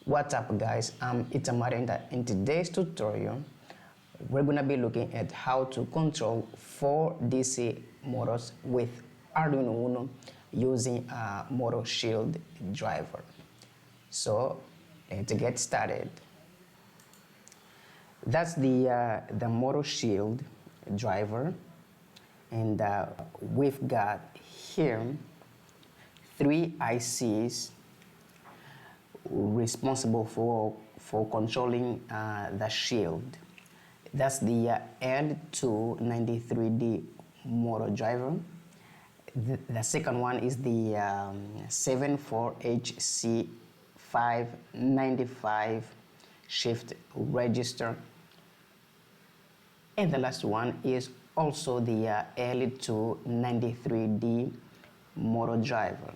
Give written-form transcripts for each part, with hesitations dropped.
What's up guys, it's Amari. In today's tutorial we're gonna be looking at how to control 4 DC motors with Arduino Uno using a motor shield driver. So to get started, that's the motor shield driver, and we've got here 3 ICs responsible for controlling the shield. That's the L293D motor driver. The second one is the 74HC595 shift register, and the last one is also the L293D motor driver.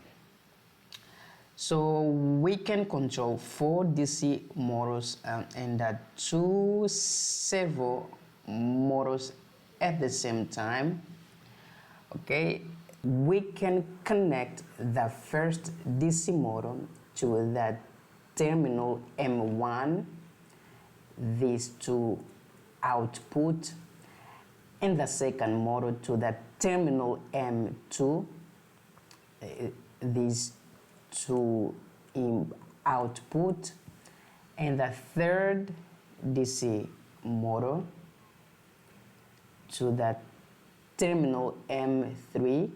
So we can control 4 DC motors and 2 servo motors at the same time. Okay, we can connect the first DC motor to the terminal M1, these 2 output, and the second motor to the terminal M2, these 2 output, and the third DC motor to the terminal M3.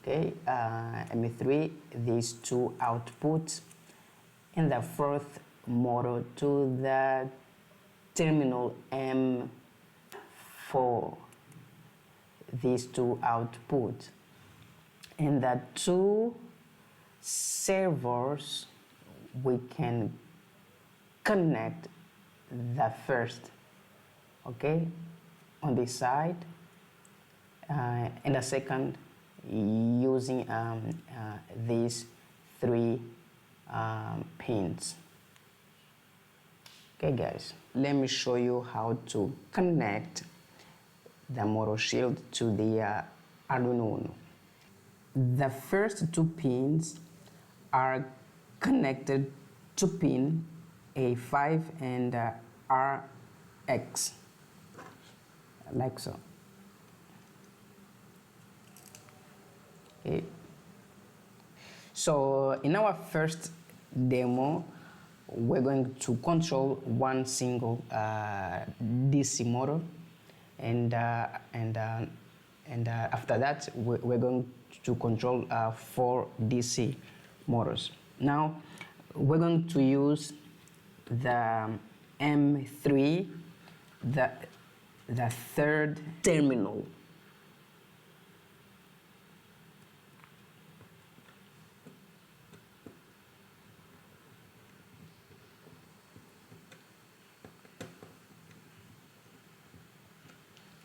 Okay, M3, these 2 outputs, and the fourth motor to the terminal M4, these 2 outputs, and the 2 servos we can connect the first, okay, on this side, and the second using these 3 pins. Okay guys, let me show you how to connect the motor shield to the Arduino Uno. The first 2 pins are connected to pin A5 and RX, like so. Okay. So in our first demo, we're going to control 1 single DC motor, and after that we're going to control 4 DC motors. Now we're going to use the M3, the third terminal.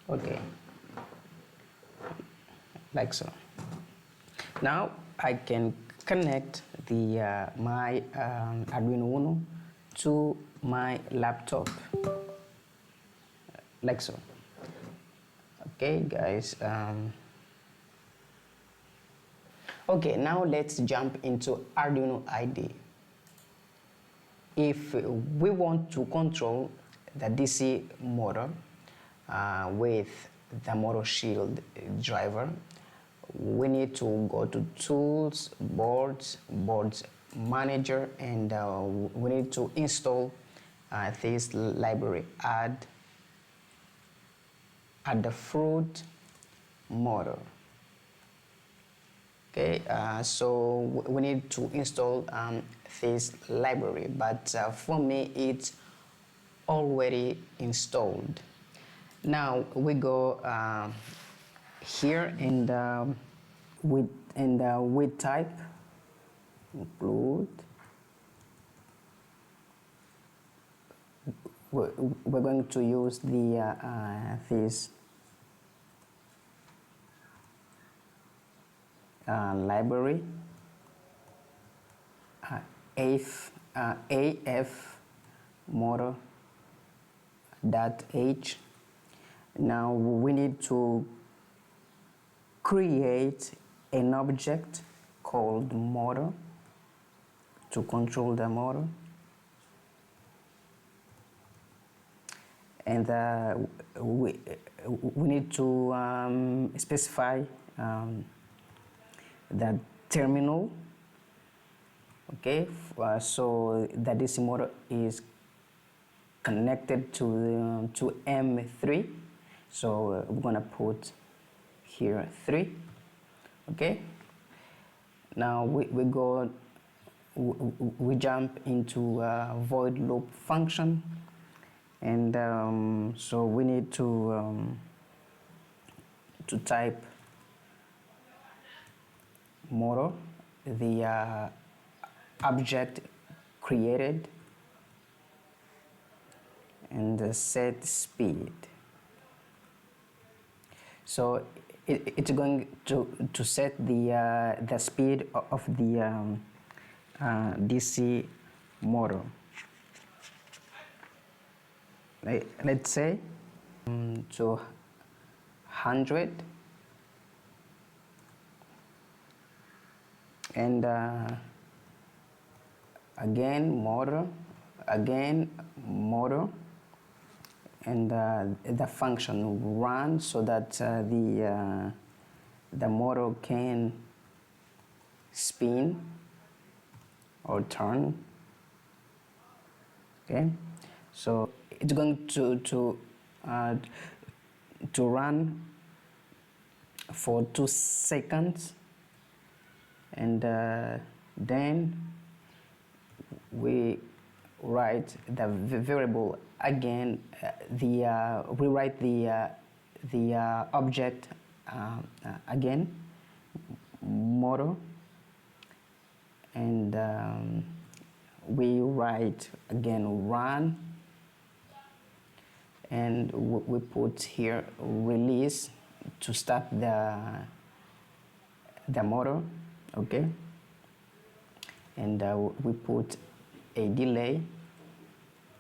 Okay, like so. Now I can connect the my Arduino Uno to my laptop, like so. Okay guys, okay, now let's jump into Arduino IDE. If we want to control the DC motor with the motor shield driver, we need to go to Tools, Boards Manager, and we need to install this library, add the fruit motor. Okay, so we need to install this library, but for me it's already installed. Now we go here and we type include. We're going to use the this library AF motor.h. Now we need to create an object called motor. to control the motor. And we need to specify the terminal, okay, so that this motor is connected to M3. So we're gonna put here 3, okay. Now we jump into a void loop function, and so we need to type motor, the object created, and set speed. So it's going to set the speed of the DC motor. Let's say to 100, and again motor, and the function run, so that the motor can spin or turn. Okay, so it's going to run for 2 seconds, and then we write the variable again. We write the object again, motor, and we write again run, and we put here release to stop the motor, okay, and we put a delay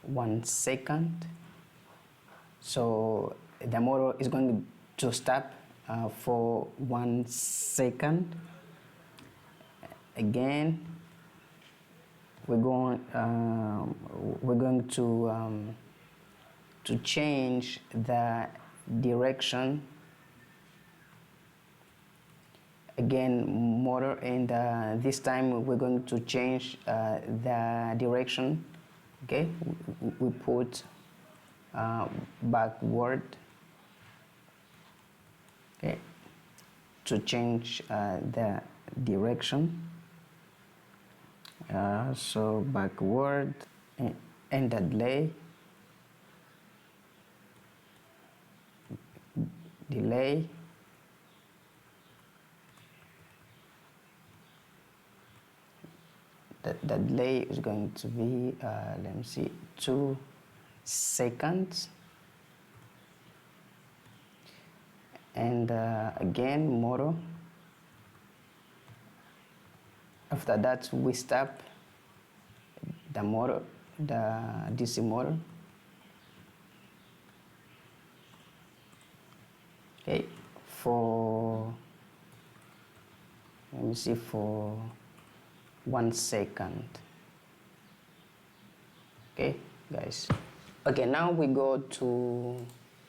1 second, so the motor is going to stop for 1 second. Again, we're going to change the direction. Again, motor, and this time we're going to change the direction. Okay, we put backward, okay, to change the direction. So backward, and the delay, the delay is going to be let me see, 2 seconds, and again motor. After that, we stop the motor, the DC motor. Okay, for, let me see, for 1 second. Okay, guys. Okay, now we go to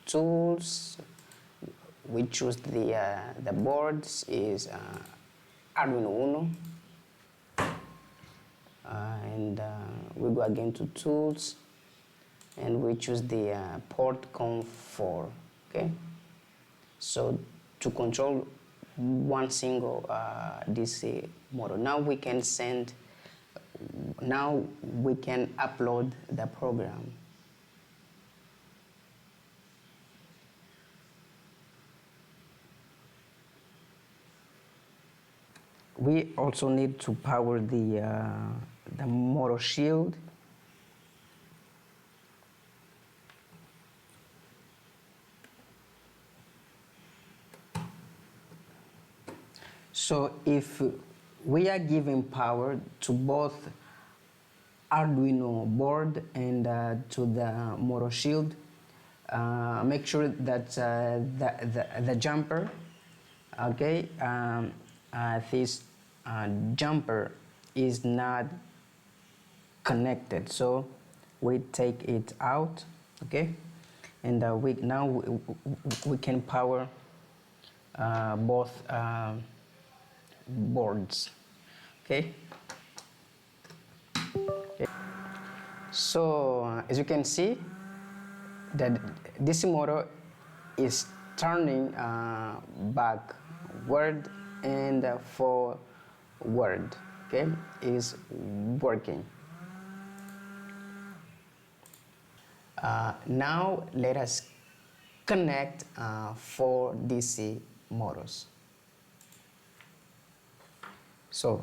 tools. We choose the boards is Arduino Uno, and we go again to tools, and we choose the port conf4. Okay, so to control one single DC motor. Now we can upload the program. We also need to power the motor shield. So if we are giving power to both Arduino board and to the motor shield, make sure that the jumper, okay, this jumper is not connected, so we take it out, okay, and we can power both boards, okay. So as you can see, that this motor is turning backward and forward, okay, is working. Now let us connect 4 DC motors. So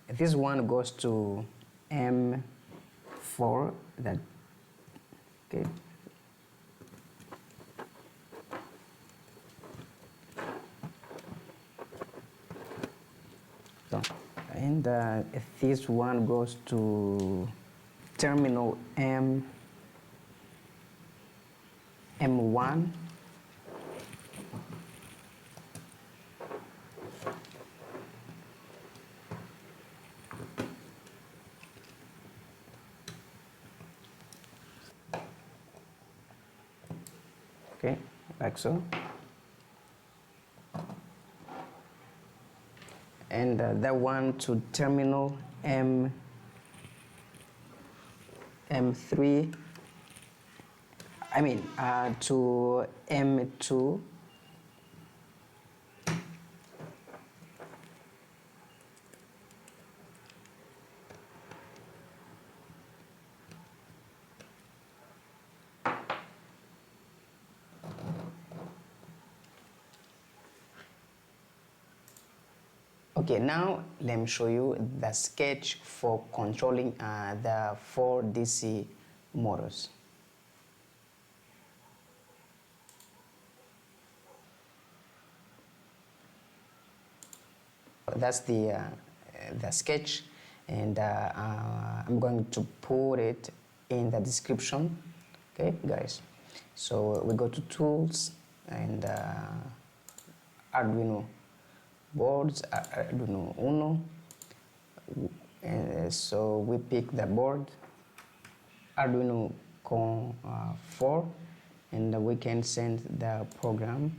this one goes to M4, that, okay. So, and this one goes to terminal M1. Okay, like so. And that one to terminal M3, I mean to M2. Okay, now let me show you the sketch for controlling the 4 DC motors. That's the sketch, and I'm going to put it in the description, okay guys. So we go to tools and Arduino boards, Arduino Uno, and so we pick the board Arduino Con 4, and we can send the program.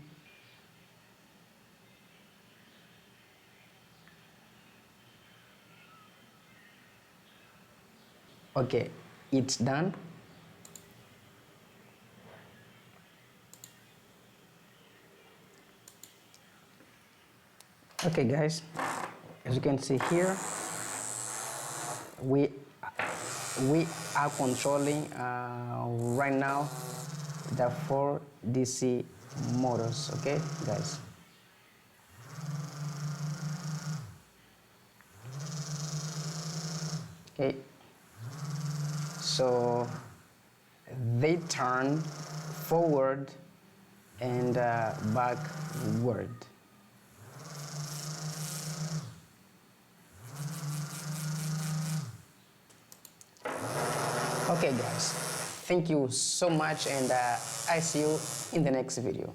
Okay, it's done. Okay guys, as you can see here, we are controlling right now the 4 DC motors, okay guys. Okay, so they turn forward and backward. Okay guys, thank you so much, and I see you in the next video.